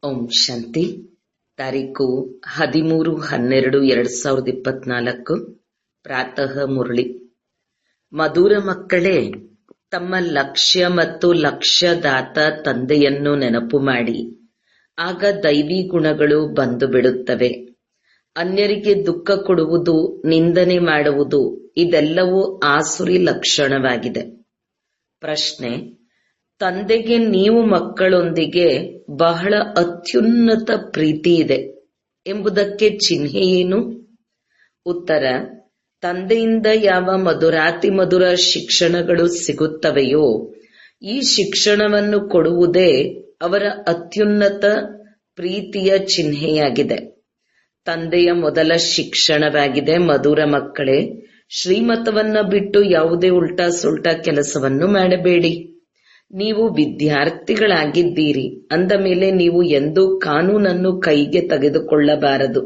ಓಂ ಶಾಂತಿ. ತಾರೀಕು 13/12/2024. ಪ್ರಾತಃ ಮುರಳಿ. ಮಧುರ ಮಕ್ಕಳೇ, ತಮ್ಮ ಲಕ್ಷ್ಯ ಮತ್ತು ಲಕ್ಷ್ಯದಾತ ತಂದೆಯನ್ನು ನೆನಪು ಮಾಡಿ. ಆಗ ದೈವಿ ಗುಣಗಳು ಬಂದು ಬಿಡುತ್ತವೆ. ಅನ್ಯರಿಗೆ ದುಃಖ ಕೊಡುವುದು, ನಿಂದನೆ ಮಾಡುವುದು ಇದೆಲ್ಲವೂ ಆಸುರಿ ಲಕ್ಷಣವಾಗಿದೆ. ಪ್ರಶ್ನೆ: ತಂದೆಗೆ ನೀವು ಮಕ್ಕಳೊಂದಿಗೆ ಬಹಳ ಅತ್ಯುನ್ನತ ಪ್ರೀತಿ ಇದೆ ಎಂಬುದಕ್ಕೆ ಚಿಹ್ನೆ ಏನು? ಉತ್ತರ: ತಂದೆಯಿಂದ ಯಾವ ಮಧುರಾತಿ ಮಧುರ ಶಿಕ್ಷಣಗಳು ಸಿಗುತ್ತವೆಯೋ ಈ ಶಿಕ್ಷಣವನ್ನು ಕೊಡುವುದೇ ಅವರ ಅತ್ಯುನ್ನತ ಪ್ರೀತಿಯ ಚಿಹ್ನೆಯಾಗಿದೆ. ತಂದೆಯ ಮೊದಲ ಶಿಕ್ಷಣವಾಗಿದೆ, ಮಧುರ ಮಕ್ಕಳೇ, ಶ್ರೀಮತವನ್ನ ಬಿಟ್ಟು ಯಾವುದೇ ಉಲ್ಟಾ ಸುಲ್ಟಾ ಕೆಲಸವನ್ನು ಮಾಡಬೇಡಿ. ನೀವು ವಿದ್ಯಾರ್ಥಿಗಳಾಗಿದ್ದೀರಿ ಅಂದ ಮೇಲೆ ನೀವು ಎಂದೂ ಕಾನೂನನ್ನು ಕೈಗೆ ತೆಗೆದುಕೊಳ್ಳಬಾರದು.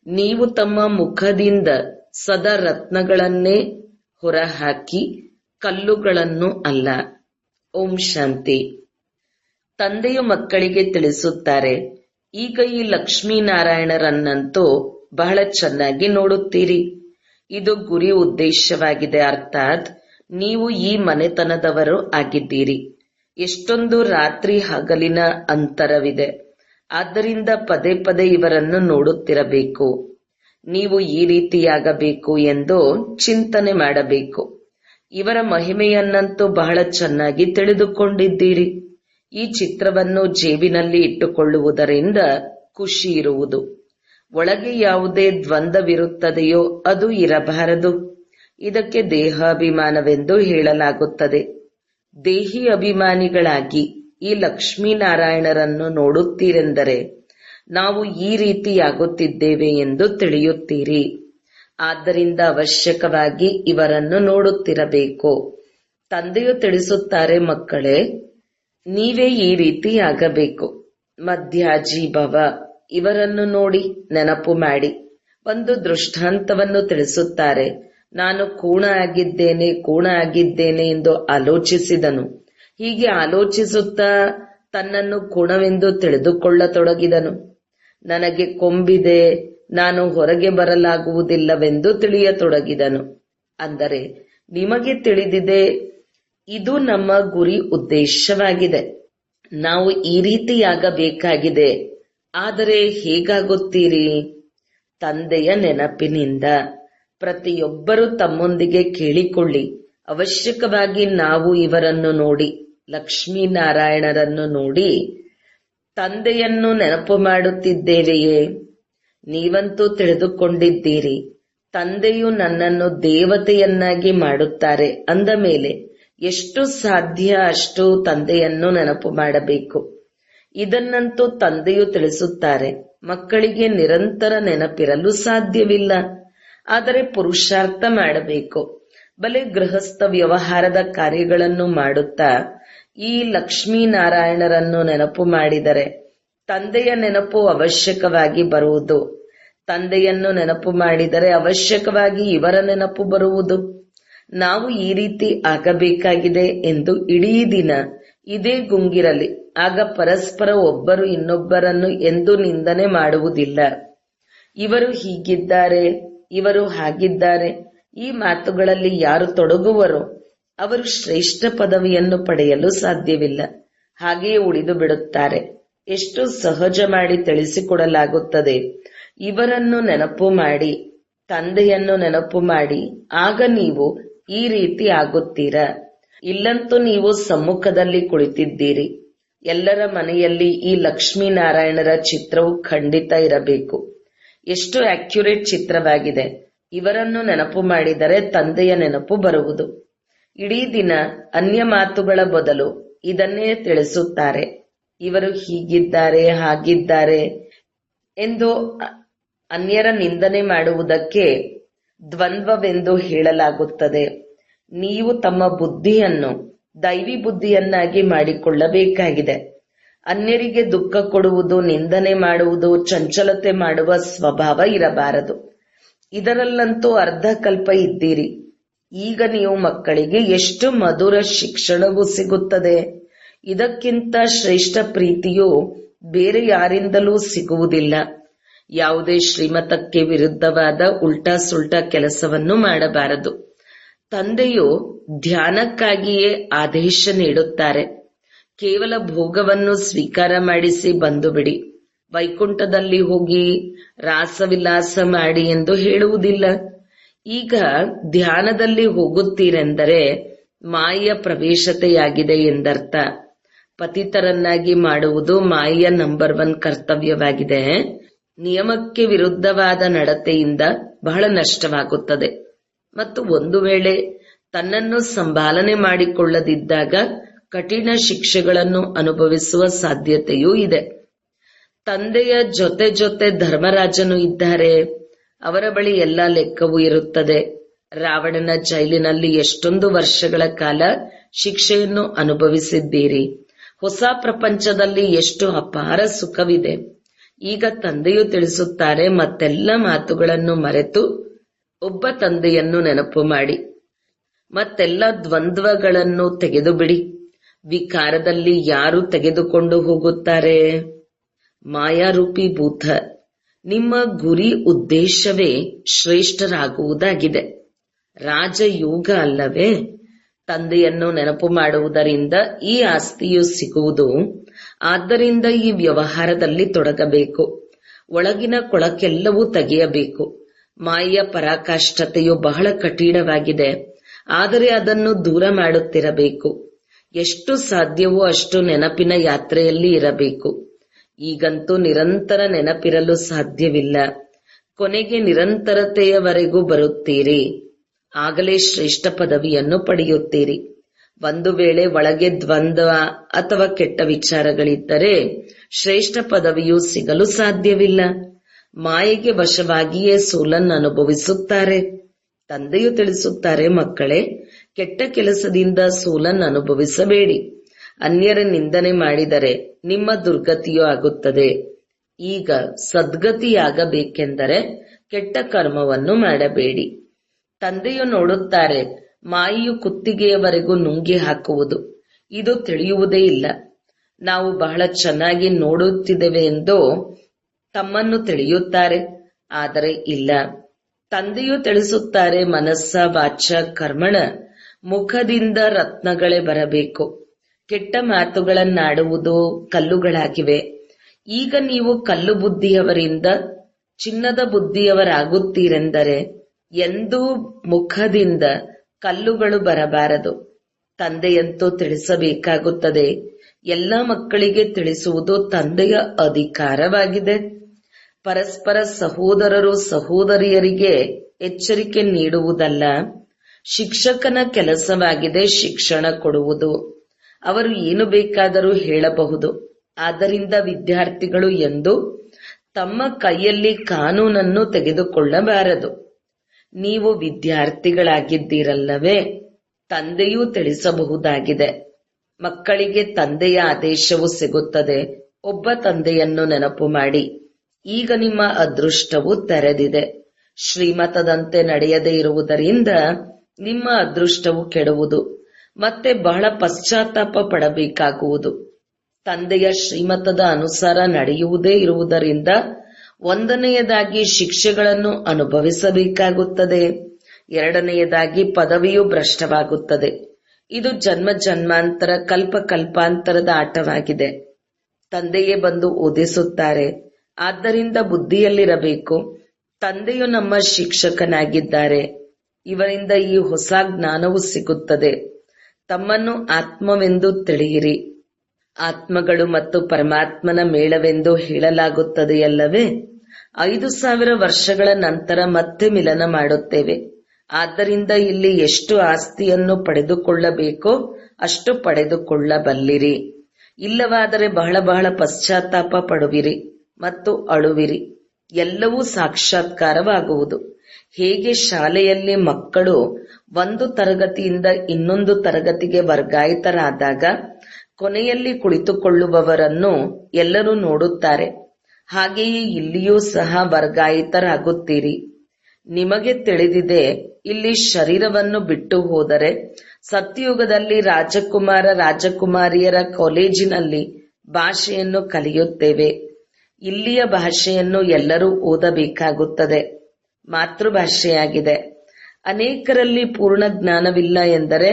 ನೀವು ತಮ್ಮ ಮುಖದಿಂದ ಸದಾ ರತ್ನಗಳನ್ನೇ ಹೊರಹಾಕಿ ಕಲ್ಲುಗಳನ್ನು ಅಲ್ಲ. ಓಂ ಶಾಂತಿ. ತಂದೆಯು ಮಕ್ಕಳಿಗೆ ತಿಳಿಸುತ್ತಾರೆ, ಈಗ ಈ ಲಕ್ಷ್ಮೀನಾರಾಯಣರನ್ನಂತೂ ಬಹಳ ಚೆನ್ನಾಗಿ ನೋಡುತ್ತೀರಿ. ಇದು ಗುರಿ ಉದ್ದೇಶವಾಗಿದೆ. ಅರ್ಥಾತ್ ನೀವು ಈ ಮನೆತನದವರು ಆಗಿದ್ದೀರಿ. ಎಷ್ಟೊಂದು ರಾತ್ರಿ ಹಗಲಿನ ಅಂತರವಿದೆ. ಆದ್ದರಿಂದ ಪದೇ ಪದೇ ಇವರನ್ನು ನೋಡುತ್ತಿರಬೇಕು. ನೀವು ಈ ರೀತಿಯಾಗಬೇಕು ಎಂದು ಚಿಂತನೆ ಮಾಡಬೇಕು. ಇವರ ಮಹಿಮೆಯನ್ನಂತೂ ಬಹಳ ಚೆನ್ನಾಗಿ ತಿಳಿದುಕೊಂಡಿದ್ದೀರಿ. ಈ ಚಿತ್ರವನ್ನು ಜೇಬಿನಲ್ಲಿ ಇಟ್ಟುಕೊಳ್ಳುವುದರಿಂದ ಖುಷಿ ಇರುವುದು. ಒಳಗೆ ಯಾವುದೇ ದ್ವಂದ್ವವಿರುತ್ತದೆಯೋ ಅದು ಇರಬಾರದು. ಇದಕ್ಕೆ ದೇಹಾಭಿಮಾನವೆಂದು ಹೇಳಲಾಗುತ್ತದೆ. ದೇಹಿ ಅಭಿಮಾನಿಗಳಾಗಿ ಈ ಲಕ್ಷ್ಮೀನಾರಾಯಣರನ್ನು ನೋಡುತ್ತೀರೆಂದರೆ ನಾವು ಈ ರೀತಿಯಾಗುತ್ತಿದ್ದೇವೆ ಎಂದು ತಿಳಿಯುತ್ತೀರಿ. ಆದ್ದರಿಂದ ಅವಶ್ಯಕವಾಗಿ ಇವರನ್ನು ನೋಡುತ್ತಿರಬೇಕು. ತಂದೆಯು ತಿಳಿಸುತ್ತಾರೆ, ಮಕ್ಕಳೇ, ನೀವೇ ಈ ರೀತಿಯಾಗಬೇಕು. ಮಧ್ಯಾಜೀಭವ ಇವರನ್ನು ನೋಡಿ ನೆನಪು ಮಾಡಿ. ಒಂದು ದೃಷ್ಟಾಂತವನ್ನು ತಿಳಿಸುತ್ತಾರೆ. ನಾನು ಕೂಣ ಆಗಿದ್ದೇನೆ ಎಂದು ಆಲೋಚಿಸಿದನು. ಹೀಗೆ ಆಲೋಚಿಸುತ್ತಾ ತನ್ನನ್ನು ಕೂಣವೆಂದು ತಿಳಿದುಕೊಳ್ಳತೊಡಗಿದನು. ನನಗೆ ಕೊಂಬಿದೆ, ನಾನು ಹೊರಗೆ ಬರಲಾಗುವುದಿಲ್ಲವೆಂದು ತಿಳಿಯತೊಡಗಿದನು. ಅಂದರೆ ನಿಮಗೆ ತಿಳಿದಿದೆ, ಇದು ನಮ್ಮ ಗುರಿ ಉದ್ದೇಶವಾಗಿದೆ. ನಾವು ಈ ರೀತಿಯಾಗಬೇಕಾಗಿದೆ. ಆದರೆ ಹೇಗಾಗುತ್ತೀರಿ? ತಂದೆಯ ನೆನಪಿನಿಂದ. ಪ್ರತಿಯೊಬ್ಬರೂ ತಮ್ಮೊಂದಿಗೆ ಕೇಳಿಕೊಳ್ಳಿ, ಅವಶ್ಯಕವಾಗಿ ನಾವು ಇವರನ್ನು ನೋಡಿ, ಲಕ್ಷ್ಮೀನಾರಾಯಣರನ್ನು ನೋಡಿ ತಂದೆಯನ್ನು ನೆನಪು ಮಾಡುತ್ತಿದ್ದೇವೆಯೇ? ನೀವಂತೂ ತಿಳಿದುಕೊಂಡಿದ್ದೀರಿ, ತಂದೆಯು ನನ್ನನ್ನು ದೇವತೆಯನ್ನಾಗಿ ಮಾಡುತ್ತಾರೆ ಅಂದ ಮೇಲೆ ಎಷ್ಟು ಸಾಧ್ಯ ಅಷ್ಟು ತಂದೆಯನ್ನು ನೆನಪು ಮಾಡಬೇಕು. ಇದನ್ನಂತೂ ತಂದೆಯು ತಿಳಿಸುತ್ತಾರೆ. ಮಕ್ಕಳಿಗೆ ನಿರಂತರ ನೆನಪಿರಲು ಸಾಧ್ಯವಿಲ್ಲ. ಆದರೆ ಪುರುಷಾರ್ಥ ಮಾಡಬೇಕು. ಬಲೆ ಗೃಹಸ್ಥ ವ್ಯವಹಾರದ ಕಾರ್ಯಗಳನ್ನು ಮಾಡುತ್ತಾ ಈ ಲಕ್ಷ್ಮೀನಾರಾಯಣರನ್ನು ನೆನಪು ಮಾಡಿದರೆ ತಂದೆಯ ನೆನಪು ಅವಶ್ಯಕವಾಗಿ ಬರುವುದು. ತಂದೆಯನ್ನು ನೆನಪು ಮಾಡಿದರೆ ಅವಶ್ಯಕವಾಗಿ ಇವರ ನೆನಪು ಬರುವುದು. ನಾವು ಈ ರೀತಿ ಆಗಬೇಕಾಗಿದೆ ಎಂದು ಇಡೀ ದಿನ ಇದೇ ಗುಂಗಿರಲಿ. ಆಗ ಪರಸ್ಪರ ಒಬ್ಬರು ಇನ್ನೊಬ್ಬರನ್ನು ಎಂದೂ ನಿಂದನೆ ಮಾಡುವುದಿಲ್ಲ. ಇವರು ಹೀಗಿದ್ದಾರೆ, ಇವರು ಹಾಗಿದ್ದಾರೆ, ಈ ಮಾತುಗಳಲ್ಲಿ ಯಾರು ತೊಡಗುವರೋ ಅವರು ಶ್ರೇಷ್ಠ ಪದವಿಯನ್ನು ಪಡೆಯಲು ಸಾಧ್ಯವಿಲ್ಲ. ಹಾಗೆಯೇ ಉಳಿದು ಬಿಡುತ್ತಾರೆ. ಎಷ್ಟು ಸಹಜ ಮಾಡಿ ತಿಳಿಸಿಕೊಡಲಾಗುತ್ತದೆ. ಇವರನ್ನು ನೆನಪು ಮಾಡಿ, ತಂದೆಯನ್ನು ನೆನಪು ಮಾಡಿ, ಆಗ ನೀವು ಈ ರೀತಿ ಆಗುತ್ತೀರಾ. ಇಲ್ಲಂತೂ ನೀವು ಸಮ್ಮುಖದಲ್ಲಿ ಕುಳಿತಿದ್ದೀರಿ. ಎಲ್ಲರ ಮನೆಯಲ್ಲಿ ಈ ಲಕ್ಷ್ಮೀನಾರಾಯಣರ ಚಿತ್ರವು ಖಂಡಿತ ಇರಬೇಕು. ಎಷ್ಟು ಅಕ್ಯುರೇಟ್ ಚಿತ್ರವಾಗಿದೆ. ಇವರನ್ನು ನೆನಪು ಮಾಡಿದರೆ ತಂದೆಯ ನೆನಪು ಬರುವುದು. ಇಡೀ ದಿನ ಅನ್ಯ ಮಾತುಗಳ ಬದಲು ಇದನ್ನೇ ತಿಳಿಸುತ್ತಾರೆ. ಇವರು ಹೀಗಿದ್ದಾರೆ, ಹಾಗಿದ್ದಾರೆ ಎಂದು ಅನ್ಯರ ನಿಂದನೆ ಮಾಡುವುದಕ್ಕೆ ದ್ವಂದ್ವವೆಂದು ಹೇಳಲಾಗುತ್ತದೆ. ನೀವು ತಮ್ಮ ಬುದ್ಧಿಯನ್ನು ದೈವಿ ಬುದ್ಧಿಯನ್ನಾಗಿ ಮಾಡಿಕೊಳ್ಳಬೇಕಾಗಿದೆ. ಅನ್ಯರಿಗೆ ದುಃಖ ಕೊಡುವುದು, ನಿಂದನೆ ಮಾಡುವುದು, ಚಂಚಲತೆ ಮಾಡುವ ಸ್ವಭಾವ ಇರಬಾರದು. ಇದರಲ್ಲಂತೂ ಅರ್ಧಕಲ್ಪ ಇದ್ದೀರಿ. ಈಗ ನೀವು ಮಕ್ಕಳಿಗೆ ಎಷ್ಟು ಮಧುರ ಶಿಕ್ಷಣವೂ ಸಿಗುತ್ತದೆ. ಇದಕ್ಕಿಂತ ಶ್ರೇಷ್ಠ ಪ್ರೀತಿಯು ಬೇರೆ ಯಾರಿಂದಲೂ ಸಿಗುವುದಿಲ್ಲ. ಯಾವುದೇ ಶ್ರೀಮತಕ್ಕೆ ವಿರುದ್ಧವಾದ ಉಲ್ಟಾ ಸುಲ್ಟಾ ಕೆಲಸವನ್ನು ಮಾಡಬಾರದು. ತಂದೆಯು ಧ್ಯಾನಕ್ಕಾಗಿಯೇ ಆದೇಶ ನೀಡುತ್ತಾರೆ. ಕೇವಲ ಭೋಗವನ್ನು ಸ್ವೀಕಾರ ಮಾಡಿಸಿ ಬಂದು ಬಿಡಿ, ವೈಕುಂಠದಲ್ಲಿ ಹೋಗಿ ರಾಸವಿಲಾಸ ಮಾಡಿ ಎಂದು ಹೇಳುವುದಿಲ್ಲ. ಈಗ ಧ್ಯಾನದಲ್ಲಿ ಹೋಗುತ್ತೀರೆಂದರೆ ಮಾಯೆಯ ಪ್ರವೇಶತೆಯಾಗಿದೆ ಎಂದರ್ಥ. ಪತಿತರನ್ನಾಗಿ ಮಾಡುವುದು ಮಾಯೆಯ ನಂಬರ್ 1 ಕರ್ತವ್ಯವಾಗಿದೆ. ನಿಯಮಕ್ಕೆ ವಿರುದ್ಧವಾದ ನಡತೆಯಿಂದ ಬಹಳ ನಷ್ಟವಾಗುತ್ತದೆ ಮತ್ತು ಒಂದು ವೇಳೆ ತನ್ನನ್ನು ಸಂಭಾಲನೆ ಮಾಡಿಕೊಳ್ಳದಿದ್ದಾಗ ಕಠಿಣ ಶಿಕ್ಷೆಗಳನ್ನು ಅನುಭವಿಸುವ ಸಾಧ್ಯತೆಯೂ ಇದೆ. ತಂದೆಯ ಜೊತೆ ಜೊತೆ ಧರ್ಮರಾಜನು ಇದ್ದಾರೆ. ಅವರ ಬಳಿ ಎಲ್ಲ ಲೆಕ್ಕವೂ ಇರುತ್ತದೆ. ರಾವಣನ ಜೈಲಿನಲ್ಲಿ ಎಷ್ಟೊಂದು ವರ್ಷಗಳ ಕಾಲ ಶಿಕ್ಷೆಯನ್ನು ಅನುಭವಿಸಿದ್ದೀರಿ. ಹೊಸ ಪ್ರಪಂಚದಲ್ಲಿ ಎಷ್ಟು ಅಪಾರ ಸುಖವಿದೆ. ಈಗ ತಂದೆಯು ತಿಳಿಸುತ್ತಾರೆ, ಮತ್ತೆಲ್ಲ ಮಾತುಗಳನ್ನು ಮರೆತು ಒಬ್ಬ ತಂದೆಯನ್ನು ನೆನಪು ಮಾಡಿ, ಮತ್ತೆಲ್ಲ ದ್ವಂದ್ವಗಳನ್ನು ತೆಗೆದು ಬಿಡಿ. ವಿಕಾರದಲ್ಲಿ ಯಾರು ತೆಗೆದುಕೊಂಡು ಹೋಗುತ್ತಾರೆ? ಮಾಯಾರೂಪಿ ಭೂತ. ನಿಮ್ಮ ಗುರಿ ಉದ್ದೇಶವೇ ಶ್ರೇಷ್ಠರಾಗುವುದಾಗಿದೆ. ರಾಜಯೋಗ ಅಲ್ಲವೇ? ತಂದೆಯನ್ನು ನೆನಪು ಮಾಡುವುದರಿಂದ ಈ ಆಸ್ತಿಯು ಸಿಗುವುದು. ಆದ್ದರಿಂದ ಈ ವ್ಯವಹಾರದಲ್ಲಿ ತೊಡಗಬೇಕು. ಒಳಗಿನ ಕೊಳಕೆಲ್ಲವೂ ತೆಗೆಯಬೇಕು. ಮಾಯೆಯ ಪರಾಕಾಷ್ಠತೆಯು ಬಹಳ ಕಠಿಣವಾಗಿದೆ, ಆದರೆ ಅದನ್ನು ದೂರ ಮಾಡುತ್ತಿರಬೇಕು. ಎಷ್ಟು ಸಾಧ್ಯವೋ ಅಷ್ಟು ನೆನಪಿನ ಯಾತ್ರೆಯಲ್ಲಿ ಇರಬೇಕು. ಈಗಂತೂ ನಿರಂತರ ನೆನಪಿರಲು ಸಾಧ್ಯವಿಲ್ಲ. ಕೊನೆಗೆ ನಿರಂತರತೆಯವರೆಗೂ ಬರುತ್ತೀರಿ. ಆಗಲೇ ಶ್ರೇಷ್ಠ ಪದವಿಯನ್ನು ಪಡೆಯುತ್ತೀರಿ. ಒಂದು ವೇಳೆ ಒಳಗೆ ದ್ವಂದ್ವ ಅಥವಾ ಕೆಟ್ಟ ವಿಚಾರಗಳಿದ್ದರೆ ಶ್ರೇಷ್ಠ ಪದವಿಯು ಸಿಗಲು ಸಾಧ್ಯವಿಲ್ಲ. ಮಾಯೆಗೆ ವಶವಾಗಿಯೇ ಸೋಲನ್ನು ಅನುಭವಿಸುತ್ತಾರೆ. ತಂದೆಯು ತಿಳಿಸುತ್ತಾರೆ, ಮಕ್ಕಳೇ, ಕೆಟ್ಟ ಕೆಲಸದಿಂದ ಸೋಲನ್ನು ಅನುಭವಿಸಬೇಡಿ. ಅನ್ಯರ ನಿಂದನೆ ಮಾಡಿದರೆ ನಿಮ್ಮ ದುರ್ಗತಿಯೂ ಆಗುತ್ತದೆ. ಈಗ ಸದ್ಗತಿಯಾಗಬೇಕೆಂದರೆ ಕೆಟ್ಟ ಕರ್ಮವನ್ನು ಮಾಡಬೇಡಿ. ತಂದೆಯು ನೋಡುತ್ತಾರೆ, ಮಾಯೆಯು ಕುತ್ತಿಗೆಯವರೆಗೂ ನುಂಗಿ ಹಾಕುವುದು. ಇದು ತಿಳಿಯುವುದೇ ಇಲ್ಲ. ನಾವು ಬಹಳ ಚೆನ್ನಾಗಿ ನೋಡುತ್ತಿದ್ದೇವೆ ಎಂದು ತಮ್ಮನ್ನು ತಿಳಿಯುತ್ತಾರೆ, ಆದರೆ ಇಲ್ಲ. ತಂದೆಯು ತಿಳಿಸುತ್ತಾರೆ, ಮನಸ್ಸ ವಾಚ ಕರ್ಮಣ ಮುಖದಿಂದ ರತ್ನಗಳೇ ಬರಬೇಕು. ಕೆಟ್ಟ ಮಾತುಗಳನ್ನಾಡುವುದು ಕಲ್ಲುಗಳಾಗಿವೆ. ಈಗ ನೀವು ಕಲ್ಲು ಬುದ್ಧಿಯವರಿಂದ ಚಿನ್ನದ ಬುದ್ಧಿಯವರಾಗುತ್ತೀರೆಂದರೆ ಎಂದೂ ಮುಖದಿಂದ ಕಲ್ಲುಗಳು ಬರಬಾರದು. ತಂದೆಯಂತೂ ತಿಳಿಸಬೇಕಾಗುತ್ತದೆ. ಎಲ್ಲ ಮಕ್ಕಳಿಗೆ ತಿಳಿಸುವುದು ತಂದೆಯ ಅಧಿಕಾರವಾಗಿದೆ. ಪರಸ್ಪರ ಸಹೋದರರು ಸಹೋದರಿಯರಿಗೆ ಎಚ್ಚರಿಕೆ ನೀಡುವುದಲ್ಲ, ಶಿಕ್ಷಕನ ಕೆಲಸವಾಗಿದೆ ಶಿಕ್ಷಣ ಕೊಡುವುದು. ಅವರು ಏನು ಬೇಕಾದರೂ ಹೇಳಬಹುದು. ಆದ್ದರಿಂದ ವಿದ್ಯಾರ್ಥಿಗಳು ಎಂದು ತಮ್ಮ ಕೈಯಲ್ಲಿ ಕಾನೂನನ್ನು ತೆಗೆದುಕೊಳ್ಳಬಾರದು. ನೀವು ವಿದ್ಯಾರ್ಥಿಗಳಾಗಿದ್ದೀರಲ್ಲವೇ? ತಂದೆಯೂ ತಿಳಿಸಬಹುದಾಗಿದೆ. ಮಕ್ಕಳಿಗೆ ತಂದೆಯ ಆದೇಶವು ಸಿಗುತ್ತದೆ. ಒಬ್ಬ ತಂದೆಯನ್ನು ನೆನಪು ಮಾಡಿ. ಈಗ ನಿಮ್ಮ ಅದೃಷ್ಟವು ತೆರೆದಿದೆ. ಶ್ರೀಮತದಂತೆ ನಡೆಯದೇ ಇರುವುದರಿಂದ ನಿಮ್ಮ ಅದೃಷ್ಟವು ಕೆಡುವುದು. ಮತ್ತೆ ಬಹಳ ಪಶ್ಚಾತ್ತಾಪ ಪಡಬೇಕಾಗುವುದು. ತಂದೆಯ ಶ್ರೀಮತದ ಅನುಸಾರ ನಡೆಯುವುದೇ ಇರುವುದರಿಂದ ಒಂದನೆಯದಾಗಿ ಶಿಕ್ಷೆಗಳನ್ನು ಅನುಭವಿಸಬೇಕಾಗುತ್ತದೆ. ಎರಡನೆಯದಾಗಿ ಪದವಿಯು ಭ್ರಷ್ಟವಾಗುತ್ತದೆ. ಇದು ಜನ್ಮ ಜನ್ಮಾಂತರ ಕಲ್ಪ ಕಲ್ಪಾಂತರದ ಆಟವಾಗಿದೆ. ತಂದೆಯೇ ಬಂದು ಓದಿಸುತ್ತಾರೆ. ಆದ್ದರಿಂದ ಬುದ್ಧಿಯಲ್ಲಿರಬೇಕು, ತಂದೆಯು ನಮ್ಮ ಶಿಕ್ಷಕನಾಗಿದ್ದಾರೆ. ಇವರಿಂದ ಈ ಹೊಸ ಜ್ಞಾನವು ಸಿಗುತ್ತದೆ. ತಮ್ಮನ್ನು ಆತ್ಮವೆಂದು ತಿಳಿಯಿರಿ. ಆತ್ಮಗಳು ಮತ್ತು ಪರಮಾತ್ಮನ ಮೇಳವೆಂದು ಹೇಳಲಾಗುತ್ತದೆಯಲ್ಲವೇ? 5000 ವರ್ಷಗಳ ನಂತರ ಮತ್ತೆ ಮಿಲನ ಮಾಡುತ್ತೇವೆ. ಆದ್ದರಿಂದ ಇಲ್ಲಿ ಎಷ್ಟು ಆಸ್ತಿಯನ್ನು ಪಡೆದುಕೊಳ್ಳಬೇಕೋ ಅಷ್ಟು ಪಡೆದುಕೊಳ್ಳಬಲ್ಲಿರಿ. ಇಲ್ಲವಾದರೆ ಬಹಳ ಬಹಳ ಪಶ್ಚಾತ್ತಾಪ ಪಡುವಿರಿ ಮತ್ತು ಅಳುವಿರಿ. ಎಲ್ಲವೂ ಸಾಕ್ಷಾತ್ಕಾರವಾಗುವುದು. ಹೇಗೆ ಶಾಲೆಯಲ್ಲಿ ಮಕ್ಕಳು ಒಂದು ತರಗತಿಯಿಂದ ಇನ್ನೊಂದು ತರಗತಿಗೆ ವರ್ಗಾಯಿತರಾದಾಗ ಕೊನೆಯಲ್ಲಿ ಕುಳಿತುಕೊಳ್ಳುವವರನ್ನು ಎಲ್ಲರೂ ನೋಡುತ್ತಾರೆ, ಹಾಗೆಯೇ ಇಲ್ಲಿಯೂ ಸಹ ವರ್ಗಾಯಿತರಾಗುತ್ತೀರಿ. ನಿಮಗೆ ತಿಳಿದಿದೆ, ಇಲ್ಲಿ ಶರೀರವನ್ನು ಬಿಟ್ಟು ಹೋದರೆ ಸತ್ಯಯುಗದಲ್ಲಿ ರಾಜಕುಮಾರ ರಾಜಕುಮಾರಿಯರ ಕಾಲೇಜಿನಲ್ಲಿ ಭಾಷೆಯನ್ನು ಕಲಿಯುತ್ತೇವೆ. ಇಲ್ಲಿಯ ಭಾಷೆಯನ್ನು ಎಲ್ಲರೂ ಓದಬೇಕಾಗುತ್ತದೆ. ಮಾತೃಭಾಷೆಯಾಗಿದೆ. ಅನೇಕರಲ್ಲಿ ಪೂರ್ಣ ಜ್ಞಾನವಿಲ್ಲ ಎಂದರೆ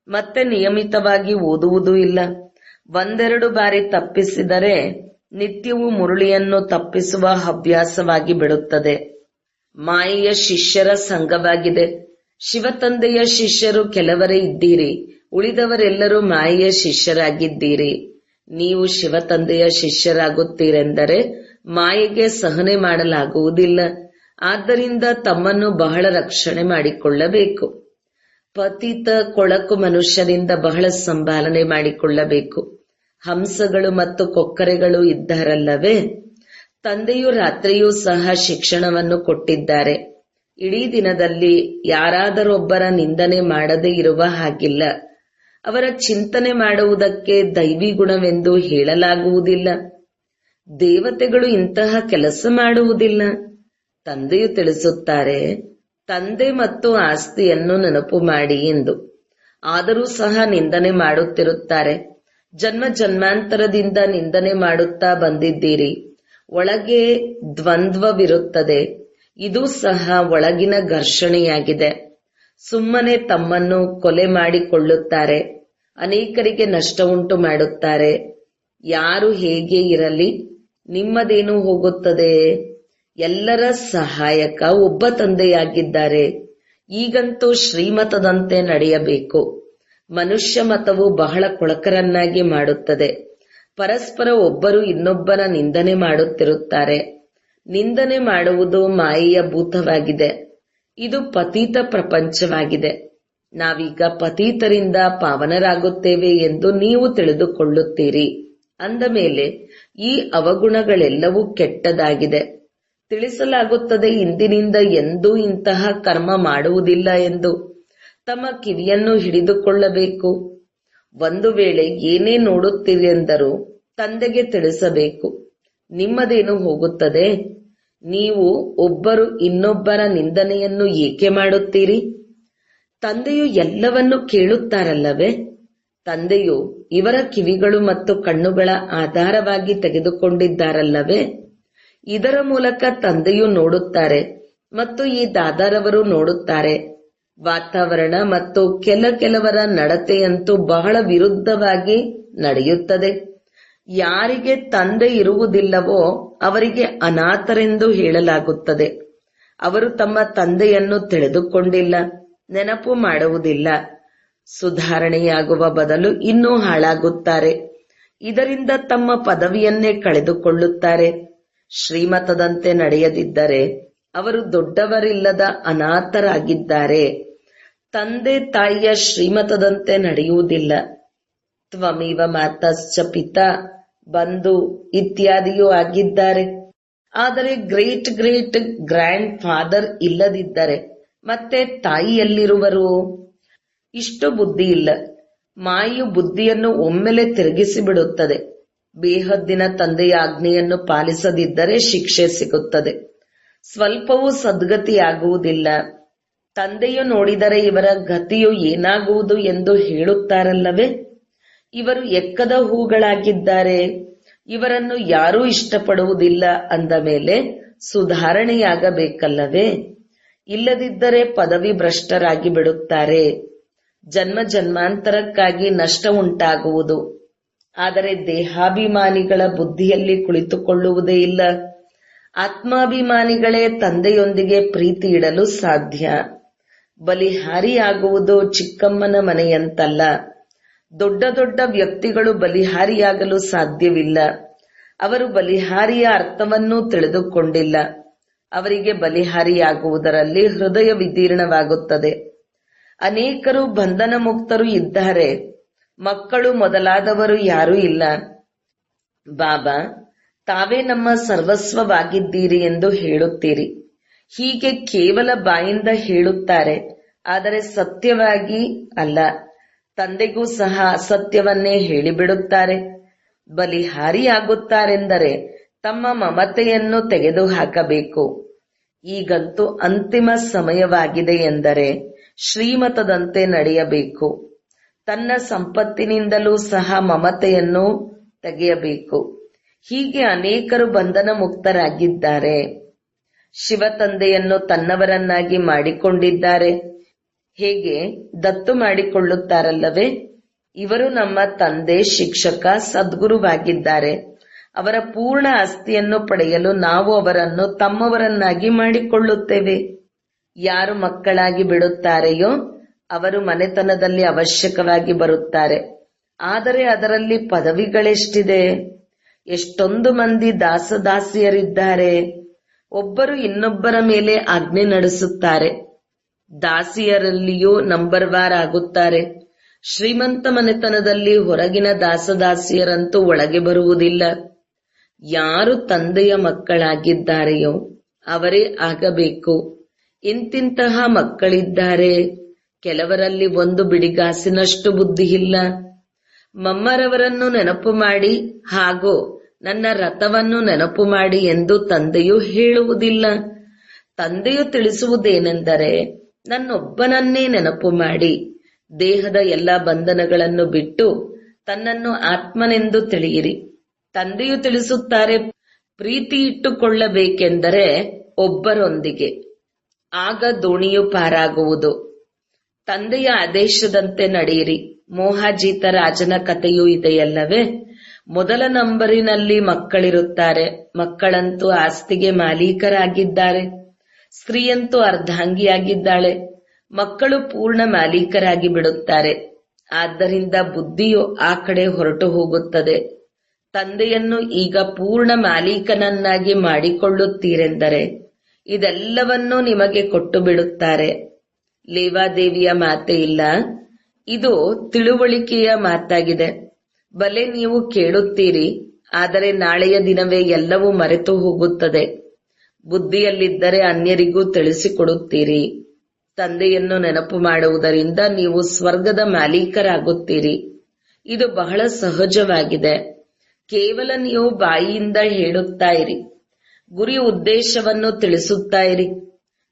ಮತ್ತೆ ನಿಯಮಿತವಾಗಿ ಓದುವುದೂ ಇಲ್ಲ. ಒಂದೆರಡು ಬಾರಿ ತಪ್ಪಿಸಿದರೆ ನಿತ್ಯವೂ ಮುರುಳಿಯನ್ನು ತಪ್ಪಿಸುವ ಹವ್ಯಾಸವಾಗಿ ಬಿಡುತ್ತದೆ. ಮಾಯೆಯ ಶಿಷ್ಯರ ಸಂಘವಾಗಿದೆ. ಶಿವತಂದೆಯ ಶಿಷ್ಯರು ಕೆಲವರೇ ಇದ್ದೀರಿ, ಉಳಿದವರೆಲ್ಲರೂ ಮಾಯೆಯ ಶಿಷ್ಯರಾಗಿದ್ದೀರಿ. ನೀವು ಶಿವತಂದೆಯ ಶಿಷ್ಯರಾಗುತ್ತೀರೆಂದರೆ ಮಾಯೆಗೆ ಸಹನೆ ಮಾಡಲಾಗುವುದಿಲ್ಲ. ಆದ್ದರಿಂದ ತಮ್ಮನ್ನು ಬಹಳ ರಕ್ಷಣೆ ಮಾಡಿಕೊಳ್ಳಬೇಕು. ಪತಿತ ಕೊಳಕು ಮನುಷ್ಯರಿಂದ ಬಹಳ ಸಂಭಾಲನೆ ಮಾಡಿಕೊಳ್ಳಬೇಕು. ಹಂಸಗಳು ಮತ್ತು ಕೊಕ್ಕರೆಗಳು ಇದ್ದಾರಲ್ಲವೇ, ತಂದೆಯು ರಾತ್ರಿಯೂ ಸಹ ಶಿಕ್ಷಣವನ್ನು ಕೊಟ್ಟಿದ್ದಾರೆ. ಇಡೀ ದಿನದಲ್ಲಿ ಯಾರಾದರೊಬ್ಬರ ನಿಂದನೆ ಮಾಡದೇ ಇರುವ ಹಾಗಿಲ್ಲ. ಅವರ ಚಿಂತನೆ ಮಾಡುವುದಕ್ಕೆ ದೈವಿ ಗುಣವೆಂದು ಹೇಳಲಾಗುವುದಿಲ್ಲ. ದೇವತೆಗಳು ಇಂತಹ ಕೆಲಸ ಮಾಡುವುದಿಲ್ಲ. ತಂದೆಯು ತಿಳಿಸುತ್ತಾರೆ, ತಂದೆ ಮತ್ತು ಆಸ್ತಿಯನ್ನು ನೆನಪು ಮಾಡಿ ಎಂದು. ಆದರೂ ಸಹ ನಿಂದನೆ ಮಾಡುತ್ತಿರುತ್ತಾರೆ. ಜನ್ಮ ಜನ್ಮಾಂತರದಿಂದ ನಿಂದನೆ ಮಾಡುತ್ತಾ ಬಂದಿದ್ದೀರಿ. ಒಳಗೆ ದ್ವಂದ್ವವಿರುತ್ತದೆ. ಇದು ಸಹ ಒಳಗಿನ ಘರ್ಷಣೆಯಾಗಿದೆ. ಸುಮ್ಮನೆ ತಮ್ಮನ್ನು ಕೊಲೆ ಮಾಡಿಕೊಳ್ಳುತ್ತಾರೆ. ಅನೇಕರಿಗೆ ನಷ್ಟ ಉಂಟು ಮಾಡುತ್ತಾರೆ. ಯಾರು ಹೇಗೆ ಇರಲಿ, ನಿಮ್ಮದೇನು ಹೋಗುತ್ತದೆ? ಎಲ್ಲರ ಸಹಾಯಕ ಒಬ್ಬ ತಂದೆಯಾಗಿದ್ದಾರೆ. ಈಗಂತೂ ಶ್ರೀಮತದಂತೆ ನಡೆಯಬೇಕು. ಮನುಷ್ಯ ಮತವು ಬಹಳ ಕೊಳಕರನ್ನಾಗಿ ಮಾಡುತ್ತದೆ. ಪರಸ್ಪರ ಒಬ್ಬರು ಇನ್ನೊಬ್ಬರ ನಿಂದನೆ ಮಾಡುತ್ತಿರುತ್ತಾರೆ. ನಿಂದನೆ ಮಾಡುವುದು ಮಾಯೆಯ ಭೂತವಾಗಿದೆ. ಇದು ಪತೀತ ಪ್ರಪಂಚವಾಗಿದೆ. ನಾವೀಗ ಪತೀತರಿಂದ ಪಾವನರಾಗುತ್ತೇವೆ ಎಂದು ನೀವು ತಿಳಿದುಕೊಳ್ಳುತ್ತೀರಿ. ಅಂದ ಮೇಲೆ ಈ ಅವಗುಣಗಳೆಲ್ಲವೂ ಕೆಟ್ಟದಾಗಿದೆ. ತಿಳಿಸಲಾಗುತ್ತದೆ, ಇಂದಿನಿಂದ ಎಂದೂ ಇಂತಹ ಕರ್ಮ ಮಾಡುವುದಿಲ್ಲ ಎಂದು. ತಮ್ಮ ಕಿವಿಯನ್ನು ಹಿಡಿದುಕೊಳ್ಳಬೇಕು. ಒಂದು ವೇಳೆ ಏನೇ ನೋಡುತ್ತೀರೆಂದರೂ ತಂದೆಗೆ ತಿಳಿಸಬೇಕು. ನಿಮ್ಮದೇನು ಹೋಗುತ್ತದೆ? ನೀವು ಒಬ್ಬರು ಇನ್ನೊಬ್ಬರ ನಿಂದನೆಯನ್ನು ಏಕೆ ಮಾಡುತ್ತೀರಿ? ತಂದೆಯು ಎಲ್ಲವನ್ನೂ ಕೇಳುತ್ತಾರಲ್ಲವೇ? ತಂದೆಯು ಇವರ ಕಿವಿಗಳು ಮತ್ತು ಕಣ್ಣುಗಳ ಆಧಾರವಾಗಿ ತೆಗೆದುಕೊಂಡಿದ್ದಾರಲ್ಲವೇ? ಇದರ ಮೂಲಕ ತಂದೆಯು ನೋಡುತ್ತಾರೆ ಮತ್ತು ಈ ದಾದಾರವರು ನೋಡುತ್ತಾರೆ. ವಾತಾವರಣ ಮತ್ತು ಕೆಲವರ ನಡತೆಯಂತೂ ಬಹಳ ವಿರುದ್ಧವಾಗಿ ನಡೆಯುತ್ತದೆ. ಯಾರಿಗೆ ತಂದೆ ಇರುವುದಿಲ್ಲವೋ ಅವರಿಗೆ ಅನಾಥರೆಂದು ಹೇಳಲಾಗುತ್ತದೆ. ಅವರು ತಮ್ಮ ತಂದೆಯನ್ನು ತಿಳಿದುಕೊಂಡಿಲ್ಲ, ನೆನಪು ಮಾಡುವುದಿಲ್ಲ. ಸುಧಾರಣೆಯಾಗುವ ಬದಲು ಇನ್ನೂ ಹಾಳಾಗುತ್ತಾರೆ. ಇದರಿಂದ ತಮ್ಮ ಪದವಿಯನ್ನೇ ಕಳೆದುಕೊಳ್ಳುತ್ತಾರೆ. ಶ್ರೀಮತದಂತೆ ನಡೆಯದಿದ್ದರೆ ಅವರು ದೊಡ್ಡವರಿಲ್ಲದ ಅನಾಥರಾಗಿದ್ದಾರೆ. ತಂದೆ ತಾಯಿಯ ಶ್ರೀಮತದಂತೆ ನಡೆಯುವುದಿಲ್ಲ. ತ್ವಮೇವ ಮಾತಶ್ಚ ಪಿತಾ, ಬಂಧು ಇತ್ಯಾದಿಯೂ ಆಗಿದ್ದಾರೆ. ಆದರೆ ಗ್ರೇಟ್ ಗ್ರ್ಯಾಂಡ್ ಫಾದರ್ ಇಲ್ಲದಿದ್ದರೆ ಮತ್ತೆ ತಾಯಿಯಲ್ಲಿರುವರು? ಇಷ್ಟು ಬುದ್ಧಿ ಇಲ್ಲ. ಮಾಯು ಬುದ್ಧಿಯನ್ನು ಒಮ್ಮೆಲೆ ತಿರುಗಿಸಿ ಬಿಡುತ್ತದೆ. ಬೇಹದ್ದಿನ ತಂದೆಯ ಆಜ್ಞೆಯನ್ನು ಪಾಲಿಸದಿದ್ದರೆ ಶಿಕ್ಷೆ ಸಿಗುತ್ತದೆ. ಸ್ವಲ್ಪವೂ ಸದ್ಗತಿಯಾಗುವುದಿಲ್ಲ. ತಂದೆಯು ನೋಡಿದರೆ ಇವರ ಗತಿಯು ಏನಾಗುವುದು ಎಂದು ಹೇಳುತ್ತಾರಲ್ಲವೇ? ಇವರು ಎಕ್ಕದ ಹೂಗಳಾಗಿದ್ದಾರೆ. ಇವರನ್ನು ಯಾರೂ ಇಷ್ಟಪಡುವುದಿಲ್ಲ ಅಂದ ಮೇಲೆ ಸುಧಾರಣೆಯಾಗಬೇಕಲ್ಲವೇ? ಇಲ್ಲದಿದ್ದರೆ ಪದವಿ ಭ್ರಷ್ಟರಾಗಿ ಬಿಡುತ್ತಾರೆ. ಜನ್ಮ ಜನ್ಮಾಂತರಕ್ಕಾಗಿ ನಷ್ಟ ಉಂಟಾಗುವುದು. ಆದರೆ ದೇಹಾಭಿಮಾನಿಗಳ ಬುದ್ಧಿಯಲ್ಲಿ ಕುಳಿತುಕೊಳ್ಳುವುದೇ ಇಲ್ಲ. ಆತ್ಮಾಭಿಮಾನಿಗಳೇ ತಂದೆಯೊಂದಿಗೆ ಪ್ರೀತಿ ಇಡಲು ಸಾಧ್ಯ. ಬಲಿಹಾರಿಯಾಗುವುದು ಚಿಕ್ಕಮ್ಮನ ಮನೆಯಂತಲ್ಲ. ದೊಡ್ಡ ದೊಡ್ಡ ವ್ಯಕ್ತಿಗಳು ಬಲಿಹಾರಿಯಾಗಲು ಸಾಧ್ಯವಿಲ್ಲ. ಅವರು ಬಲಿಹಾರಿಯ ಅರ್ಥವನ್ನೂ ತಿಳಿದುಕೊಂಡಿಲ್ಲ. ಅವರಿಗೆ ಬಲಿಹಾರಿಯಾಗುವುದರಲ್ಲಿ ಹೃದಯ ವಿದೀರ್ಣವಾಗುತ್ತದೆ. ಅನೇಕರು ಬಂಧನ ಮುಕ್ತರು ಇದ್ದಾರೆ. ಮಕ್ಕಳು ಮೊದಲಾದವರು ಯಾರೂ ಇಲ್ಲ. ಬಾಬಾ, ತಾವೇ ನಮ್ಮ ಸರ್ವಸ್ವವಾಗಿದ್ದೀರಿ ಎಂದು ಹೇಳುತ್ತೀರಿ. ಹೀಗೆ ಕೇವಲ ಬಾಯಿಂದ ಹೇಳುತ್ತಾರೆ, ಆದರೆ ಸತ್ಯವಾಗಿ ಅಲ್ಲ. ತಂದೆಗೂ ಸಹ ಅಸತ್ಯವನ್ನೇ ಹೇಳಿಬಿಡುತ್ತಾರೆ. ಬಲಿಹಾರಿಯಾಗುತ್ತಾರೆಂದರೆ ತಮ್ಮ ಮಮತೆಯನ್ನು ತೆಗೆದುಹಾಕಬೇಕು. ಈಗಂತೂ ಅಂತಿಮ ಸಮಯವಾಗಿದೆ ಎಂದರೆ ಶ್ರೀಮತದಂತೆ ನಡೆಯಬೇಕು. ತನ್ನ ಸಂಪತ್ತಿನಿಂದಲೂ ಸಹ ಮಮತೆಯನ್ನು ತೆಗೆಯಬೇಕು. ಹೀಗೆ ಅನೇಕರು ಬಂಧನ ಮುಕ್ತರಾಗಿದ್ದಾರೆ. ಶಿವ ತಂದೆಯನ್ನು ತನ್ನವರನ್ನಾಗಿ ಮಾಡಿಕೊಂಡಿದ್ದಾರೆ. ಹೇಗೆ ದತ್ತು ಮಾಡಿಕೊಳ್ಳುತ್ತಾರಲ್ಲವೇ, ಇವರು ನಮ್ಮ ತಂದೆ, ಶಿಕ್ಷಕ, ಸದ್ಗುರುವಾಗಿದ್ದಾರೆ. ಅವರ ಪೂರ್ಣ ಆಸ್ತಿಯನ್ನು ಪಡೆಯಲು ನಾವು ಅವರನ್ನು ತಮ್ಮವರನ್ನಾಗಿ ಮಾಡಿಕೊಳ್ಳುತ್ತೇವೆ. ಯಾರು ಮಕ್ಕಳಾಗಿ ಬಿಡುತ್ತಾರೆಯೋ ಅವರು ಮನೆತನದಲ್ಲಿ ಅವಶ್ಯಕವಾಗಿ ಬರುತ್ತಾರೆ. ಆದರೆ ಅದರಲ್ಲಿ ಪದವಿಗಳೆಷ್ಟಿದೆ! ಎಷ್ಟೊಂದು ಮಂದಿ ದಾಸದಾಸಿಯರಿದ್ದಾರೆ. ಒಬ್ಬರು ಇನ್ನೊಬ್ಬರ ಮೇಲೆ ಆಜ್ಞೆ ನಡೆಸುತ್ತಾರೆ. ದಾಸಿಯರಲ್ಲಿಯೂ ನಂಬರ್ ವಾರ್ ಆಗುತ್ತಾರೆ. ಶ್ರೀಮಂತ ಮನೆತನದಲ್ಲಿ ಹೊರಗಿನ ದಾಸದಾಸಿಯರಂತೂ ಒಳಗೆ ಬರುವುದಿಲ್ಲ. ಯಾರು ತಂದೆಯ ಮಕ್ಕಳಾಗಿದ್ದಾರೆಯೋ ಅವರೇ ಆಗಬೇಕು. ಇಂತಿಂತಹ ಮಕ್ಕಳಿದ್ದಾರೆ. ಕೆಲವರಲ್ಲಿ ಒಂದು ಬಿಡಿಗಾಸಿನಷ್ಟು ಬುದ್ಧಿ ಇಲ್ಲ. ಮಮ್ಮರವರನ್ನು ನೆನಪು ಮಾಡಿ ಹಾಗೂ ನನ್ನ ರಥವನ್ನು ನೆನಪು ಮಾಡಿ ಎಂದು ತಂದೆಯು ಹೇಳುವುದಿಲ್ಲ. ತಂದೆಯು ತಿಳಿಸುವುದೇನೆಂದರೆ, ನನ್ನೊಬ್ಬನನ್ನೇ ನೆನಪು ಮಾಡಿ ದೇಹದ ಎಲ್ಲ ಬಂಧನಗಳನ್ನು ಬಿಟ್ಟು ತನ್ನನ್ನು ಆತ್ಮನೆಂದು ತಿಳಿಯಿರಿ. ತಂದೆಯು ತಿಳಿಸುತ್ತಾರೆ, ಪ್ರೀತಿ ಇಟ್ಟುಕೊಳ್ಳಬೇಕೆಂದರೆ ಒಬ್ಬರೊಂದಿಗೆ, ಆಗ ದೋಣಿಯು ಪಾರಾಗುವುದು. ತಂದೆಯ ಆದೇಶದಂತೆ ನಡೆಯಿರಿ. ಮೋಹಾಜೀತ ರಾಜನ ಕಥೆಯೂ ಇದೆಯಲ್ಲವೇ? ಮೊದಲ ನಂಬರಿನಲ್ಲಿ ಮಕ್ಕಳಿರುತ್ತಾರೆ. ಮಕ್ಕಳಂತೂ ಆಸ್ತಿಗೆ ಮಾಲೀಕರಾಗಿದ್ದಾರೆ. ಸ್ತ್ರೀಯಂತೂ ಅರ್ಧಾಂಗಿಯಾಗಿದ್ದಾಳೆ. ಮಕ್ಕಳು ಪೂರ್ಣ ಮಾಲೀಕರಾಗಿ ಬಿಡುತ್ತಾರೆ. ಆದ್ದರಿಂದ ಬುದ್ಧಿಯು ಆ ಕಡೆ ಹೊರಟು ಹೋಗುತ್ತದೆ. ತಂದೆಯನ್ನು ಈಗ ಪೂರ್ಣ ಮಾಲೀಕನನ್ನಾಗಿ ಮಾಡಿಕೊಳ್ಳುತ್ತೀರೆಂದರೆ ಇದೆಲ್ಲವನ್ನೂ ನಿಮಗೆ ಕೊಟ್ಟು ಬಿಡುತ್ತಾರೆ. ಲೇವಾದೇವಿಯ ಮಾತೇ ಇಲ್ಲ, ಇದು ತಿಳುವಳಿಕೆಯ ಮಾತಾಗಿದೆ. ಬಲೆ ನೀವು ಕೇಳುತ್ತೀರಿ, ಆದರೆ ನಾಳೆಯ ದಿನವೇ ಎಲ್ಲವೂ ಮರೆತು ಹೋಗುತ್ತದೆ. ಬುದ್ಧಿಯಲ್ಲಿದ್ದರೆ ಅನ್ಯರಿಗೂ ತಿಳಿಸಿಕೊಡುತ್ತೀರಿ. ತಂದೆಯನ್ನು ನೆನಪು ಮಾಡುವುದರಿಂದ ನೀವು ಸ್ವರ್ಗದ ಮಾಲೀಕರಾಗುತ್ತೀರಿ. ಇದು ಬಹಳ ಸಹಜವಾಗಿದೆ. ಕೇವಲ ನೀವು ಬಾಯಿಯಿಂದ ಹೇಳುತ್ತಾ ಇರಿ. ಗುರಿ ಉದ್ದೇಶವನ್ನು ತಿಳಿಸುತ್ತಾ ಇರಿ.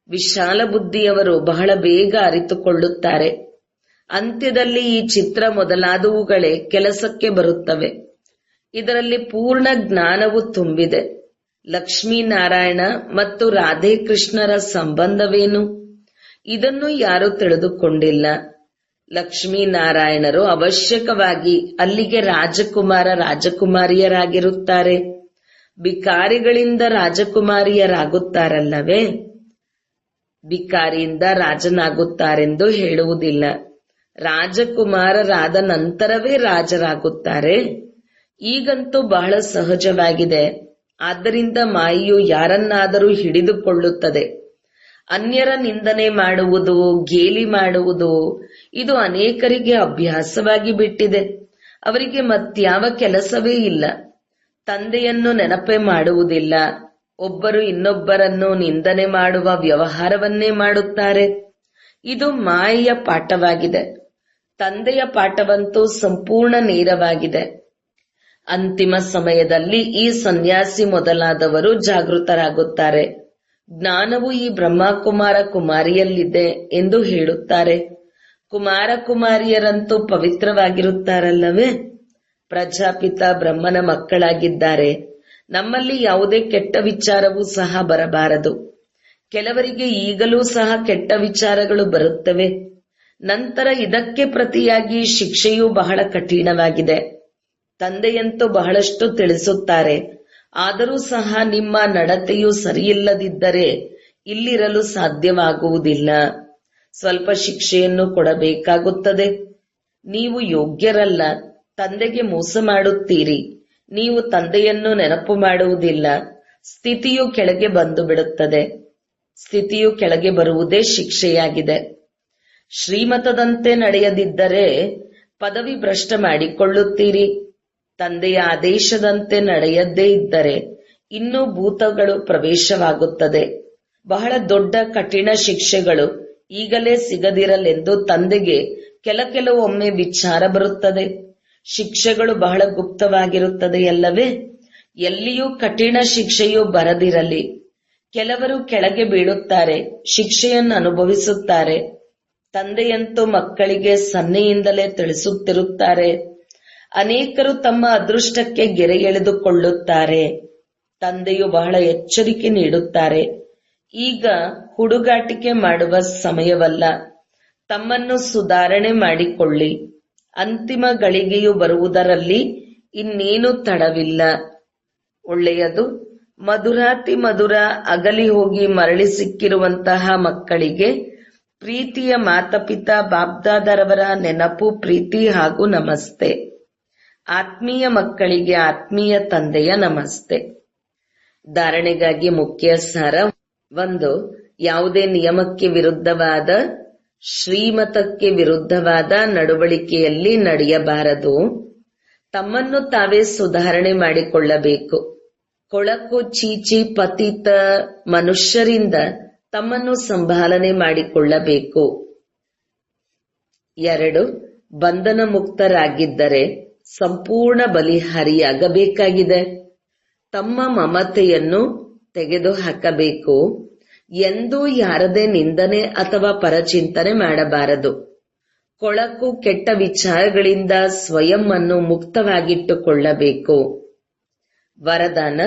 ವಿಶಾಲ ಬುದ್ಧಿಯವರು ಬಹಳ ಬೇಗ ಅರಿತುಕೊಳ್ಳುತ್ತಾರೆ. ಅಂತ್ಯದಲ್ಲಿ ಈ ಚಿತ್ರ ಮೊದಲಾದವುಗಳೇ ಕೆಲಸಕ್ಕೆ ಬರುತ್ತವೆ. ಇದರಲ್ಲಿ ಪೂರ್ಣ ಜ್ಞಾನವು ತುಂಬಿದೆ. ಲಕ್ಷ್ಮೀನಾರಾಯಣ ಮತ್ತು ರಾಧೇಕೃಷ್ಣರ ಸಂಬಂಧವೇನು? ಇದನ್ನು ಯಾರೂ ತಿಳಿದುಕೊಂಡಿಲ್ಲ. ಲಕ್ಷ್ಮೀನಾರಾಯಣರು ಅವಶ್ಯಕವಾಗಿ ಅಲ್ಲಿಗೆ ರಾಜಕುಮಾರ ರಾಜಕುಮಾರಿಯರಾಗಿರುತ್ತಾರೆ. ಬಿಕಾರಿಗಳಿಂದ ರಾಜಕುಮಾರಿಯರಾಗುತ್ತಾರಲ್ಲವೇ? ಬಿಕಾರಿಯಿಂದ ರಾಜನಾಗುತ್ತಾರೆಂದು ಹೇಳುವುದಿಲ್ಲ. ರಾಜಕುಮಾರರಾದ ನಂತರವೇ ರಾಜರಾಗುತ್ತಾರೆ. ಈಗಂತೂ ಬಹಳ ಸಹಜವಾಗಿದೆ. ಆದ್ದರಿಂದ ಮಾಯೆಯು ಯಾರನ್ನಾದರೂ ಹಿಡಿದುಕೊಳ್ಳುತ್ತದೆ. ಅನ್ಯರ ನಿಂದನೆ ಮಾಡುವುದು, ಗೇಲಿ ಮಾಡುವುದು ಇದು ಅನೇಕರಿಗೆ ಅಭ್ಯಾಸವಾಗಿ ಬಿಟ್ಟಿದೆ. ಅವರಿಗೆ ಮತ್ಯಾವ ಕೆಲಸವೇ ಇಲ್ಲ. ತಂದೆಯನ್ನು ನೆನಪೇ ಮಾಡುವುದಿಲ್ಲ. ಒಬ್ಬರು ಇನ್ನೊಬ್ಬರನ್ನು ನಿಂದನೆ ಮಾಡುವ ವ್ಯವಹಾರವನ್ನೇ ಮಾಡುತ್ತಾರೆ. ಇದು ಮಾಯೆಯ ಪಾಠವಾಗಿದೆ. ತಂದೆಯ ಪಾಠವಂತೂ ಸಂಪೂರ್ಣ ನೇರವಾಗಿದೆ. ಅಂತಿಮ ಸಮಯದಲ್ಲಿ ಈ ಸನ್ಯಾಸಿ ಮೊದಲಾದವರು ಜಾಗೃತರಾಗುತ್ತಾರೆ. ಜ್ಞಾನವು ಈ ಬ್ರಹ್ಮಕುಮಾರ ಕುಮಾರಿಯಲ್ಲಿದೆ ಎಂದು ಹೇಳುತ್ತಾರೆ. ಕುಮಾರ ಕುಮಾರಿಯರಂತೂ ಪವಿತ್ರವಾಗಿರುತ್ತಾರಲ್ಲವೇ? ಪ್ರಜಾಪಿತ ಬ್ರಹ್ಮನ ಮಕ್ಕಳಾಗಿದ್ದಾರೆ. ನಮ್ಮಲ್ಲಿ ಯಾವುದೇ ಕೆಟ್ಟ ವಿಚಾರವೂ ಸಹ ಬರಬಾರದು. ಕೆಲವರಿಗೆ ಈಗಲೂ ಸಹ ಕೆಟ್ಟ ವಿಚಾರಗಳು ಬರುತ್ತವೆ. ನಂತರ ಇದಕ್ಕೆ ಪ್ರತಿಯಾಗಿ ಶಿಕ್ಷೆಯೂ ಬಹಳ ಕಠಿಣವಾಗಿದೆ. ತಂದೆಯಂತೂ ಬಹಳಷ್ಟು ತಿಳಿಸುತ್ತಾರೆ. ಆದರೂ ಸಹ ನಿಮ್ಮ ನಡತೆಯು ಸರಿಯಿಲ್ಲದಿದ್ದರೆ ಇಲ್ಲಿರಲು ಸಾಧ್ಯವಾಗುವುದಿಲ್ಲ. ಸ್ವಲ್ಪ ಶಿಕ್ಷೆಯನ್ನು ಕೊಡಬೇಕಾಗುತ್ತದೆ. ನೀವು ಯೋಗ್ಯರಲ್ಲ. ತಂದೆಗೆ ಮೋಸ ಮಾಡುತ್ತೀರಿ. ನೀವು ತಂದೆಯನ್ನು ನೆನಪು ಮಾಡುವುದಿಲ್ಲ. ಸ್ಥಿತಿಯು ಕೆಳಗೆ ಬಂದು ಬಿಡುತ್ತದೆ. ಸ್ಥಿತಿಯು ಕೆಳಗೆ ಬರುವುದೇ ಶಿಕ್ಷೆಯಾಗಿದೆ. ಶ್ರೀಮತದಂತೆ ನಡೆಯದಿದ್ದರೆ ಪದವಿ ಭ್ರಷ್ಟ ಮಾಡಿಕೊಳ್ಳುತ್ತೀರಿ. ತಂದೆಯ ಆದೇಶದಂತೆ ನಡೆಯದೇ ಇದ್ದರೆ ಇನ್ನೂ ಭೂತಗಳು ಪ್ರವೇಶವಾಗುತ್ತದೆ. ಬಹಳ ದೊಡ್ಡ ಕಠಿಣ ಶಿಕ್ಷೆಗಳು ಈಗಲೇ ಸಿಗದಿರಲೆಂದು ತಂದೆಗೆ ಕೆಲವೊಮ್ಮೆ ವಿಚಾರ ಬರುತ್ತದೆ. ಶಿಕ್ಷೆಗಳು ಬಹಳ ಗುಪ್ತವಾಗಿರುತ್ತದೆಯಲ್ಲವೇ? ಎಲ್ಲಿಯೂ ಕಠಿಣ ಶಿಕ್ಷೆಯು ಬರದಿರಲಿ. ಕೆಲವರು ಕೆಳಗೆ ಬೀಳುತ್ತಾರೆ, ಶಿಕ್ಷೆಯನ್ನು ಅನುಭವಿಸುತ್ತಾರೆ. ತಂದೆಯಂತೂ ಮಕ್ಕಳಿಗೆ ಸನ್ನೆಯಿಂದಲೇ ತಿಳಿಸುತ್ತಿರುತ್ತಾರೆ. ಅನೇಕರು ತಮ್ಮ ಅದೃಷ್ಟಕ್ಕೆ ಗೆರೆ ಎಳೆದುಕೊಳ್ಳುತ್ತಾರೆ. ತಂದೆಯು ಬಹಳ ಎಚ್ಚರಿಕೆ ನೀಡುತ್ತಾರೆ. ಈಗ ಹುಡುಗಾಟಿಕೆ ಮಾಡುವ ಸಮಯವಲ್ಲ. ತಮ್ಮನ್ನು ಸುಧಾರಣೆ ಮಾಡಿಕೊಳ್ಳಿ. ಅಂತಿಮ ಗಳಿಗೆಯು ಬರುವುದರಲ್ಲಿ ಇನ್ನೇನು ತಡವಿಲ್ಲ. ಒಳ್ಳೆಯದು. ಮಧುರಾತಿ ಮಧುರ ಅಗಲಿ ಹೋಗಿ ಮರಳಿ ಸಿಕ್ಕಿರುವಂತಹ ಮಕ್ಕಳಿಗೆ ಪ್ರೀತಿಯ ಮಾತಾಪಿತಾ ಬಾಬ್ದಾದರವರ ನೆನಪು, ಪ್ರೀತಿ ಹಾಗೂ ನಮಸ್ತೆ. ಆತ್ಮೀಯ ಮಕ್ಕಳಿಗೆ ಆತ್ಮೀಯ ತಂದೆಯ ನಮಸ್ತೆ. ಧಾರಣೆಗಾಗಿ ಮುಖ್ಯ ಸಾರ. 1. ಯಾವುದೇ ನಿಯಮಕ್ಕೆ ವಿರುದ್ಧವಾದ, ಶ್ರೀಮತಕ್ಕೆ ವಿರುದ್ಧವಾದ ನಡವಳಿಕೆಯಲ್ಲಿ ನಡೆಯಬಾರದು. ತಮ್ಮನ್ನು ತಾವೇ ಸುಧಾರಣೆ ಮಾಡಿಕೊಳ್ಳಬೇಕು. ಕೊಳಕು ಚೀಚಿ ಪತಿತ ಮನುಷ್ಯರಿಂದ ತಮ್ಮನ್ನು ಸಂಭಾಲನೆ ಮಾಡಿಕೊಳ್ಳಬೇಕು. 2. ಬಂಧನ ಮುಕ್ತರಾಗಿದ್ದರೆ ಸಂಪೂರ್ಣ ಬಲಿಹಾರಿಯಾಗಬೇಕಾಗಿದೆ. ತಮ್ಮ ಮಮತೆಯನ್ನು ತೆಗೆದುಹಾಕಬೇಕು. ಎಂದೂ ಯಾರದೇ ನಿಂದನೆ ಅಥವಾ ಪರಚಿಂತನೆ ಮಾಡಬಾರದು. ಕೊಳಕು ಕೆಟ್ಟ ವಿಚಾರಗಳಿಂದ ಸ್ವಯಂ ಅನ್ನು ಮುಕ್ತವಾಗಿಟ್ಟುಕೊಳ್ಳಬೇಕು. ವರದಾನ: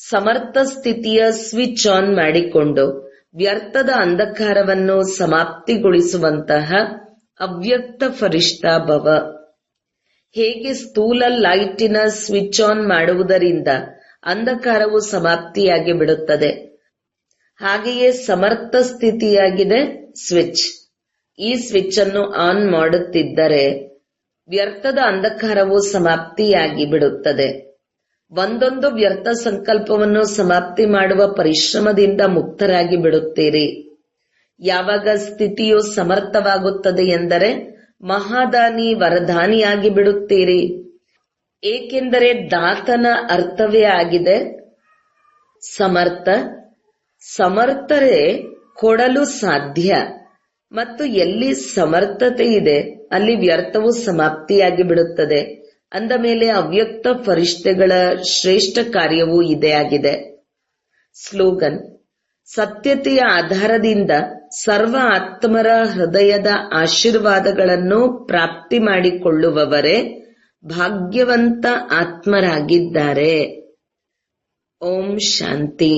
ಸಮರ್ಥ ಸ್ಥಿತಿಯ ಸ್ವಿಚ್ ಆನ್ ಮಾಡಿಕೊಂಡು ವ್ಯರ್ಥದ ಅಂಧಕಾರವನ್ನು ಸಮಾಪ್ತಿಗೊಳಿಸುವಂತಹ ಅವ್ಯಕ್ತ ಫರಿಷ್ಠಾ ಭವ. ಹೇಗೆ ಸ್ಥೂಲ ಲೈಟಿನ ಸ್ವಿಚ್ ಆನ್ ಮಾಡುವುದರಿಂದ ಅಂಧಕಾರವು ಸಮಾಪ್ತಿಯಾಗಿ ಬಿಡುತ್ತದೆ, ಹಾಗೆಯೇ ಸಮರ್ಥ ಸ್ಥಿತಿಯಾಗಿದೆ ಸ್ವಿಚ್. ಈ ಸ್ವಿಚ್ ಅನ್ನು ಆನ್ ಮಾಡುತ್ತಿದ್ದರೆ ವ್ಯರ್ಥದ ಅಂಧಕಾರವು ಸಮಾಪ್ತಿಯಾಗಿ ಬಿಡುತ್ತದೆ. ಒಂದೊಂದು ವ್ಯರ್ಥ ಸಂಕಲ್ಪವನ್ನು ಸಮಾಪ್ತಿ ಮಾಡುವ ಪರಿಶ್ರಮದಿಂದ ಮುಕ್ತರಾಗಿ ಬಿಡುತ್ತೀರಿ. ಯಾವಾಗ ಸ್ಥಿತಿಯು ಸಮರ್ಥವಾಗುತ್ತದೆ ಎಂದರೆ ಮಹಾದಾನಿ ವರದಾನಿಯಾಗಿ ಬಿಡುತ್ತೀರಿ. ಏಕೆಂದರೆ ದಾತನ ಅರ್ಥವೇ ಆಗಿದೆ ಸಮರ್ಥ. ಸಮರ್ಥರೇ ಕೊಡಲು ಸಾಧ್ಯ. ಮತ್ತು ಎಲ್ಲಿ ಸಮರ್ಥತೆ ಇದೆ ಅಲ್ಲಿ ವ್ಯರ್ಥವು ಸಮಾಪ್ತಿಯಾಗಿ ಬಿಡುತ್ತದೆ. ಅಂದ ಮೇಲೆ ಅವ್ಯಕ್ತ ಫರಿಷ್ಠೆಗಳ ಶ್ರೇಷ್ಠ ಕಾರ್ಯವೂ ಇದೇ ಆಗಿದೆ. ಸ್ಲೋಗನ್: ಸತ್ಯತೆಯ ಆಧಾರದಿಂದ ಸರ್ವ ಆತ್ಮರ ಹೃದಯದ ಆಶೀರ್ವಾದಗಳನ್ನು ಪ್ರಾಪ್ತಿ ಮಾಡಿಕೊಳ್ಳುವವರೇ ಭಾಗ್ಯವಂತ ಆತ್ಮರಾಗಿದ್ದಾರೆ. ಓಂ ಶಾಂತಿ.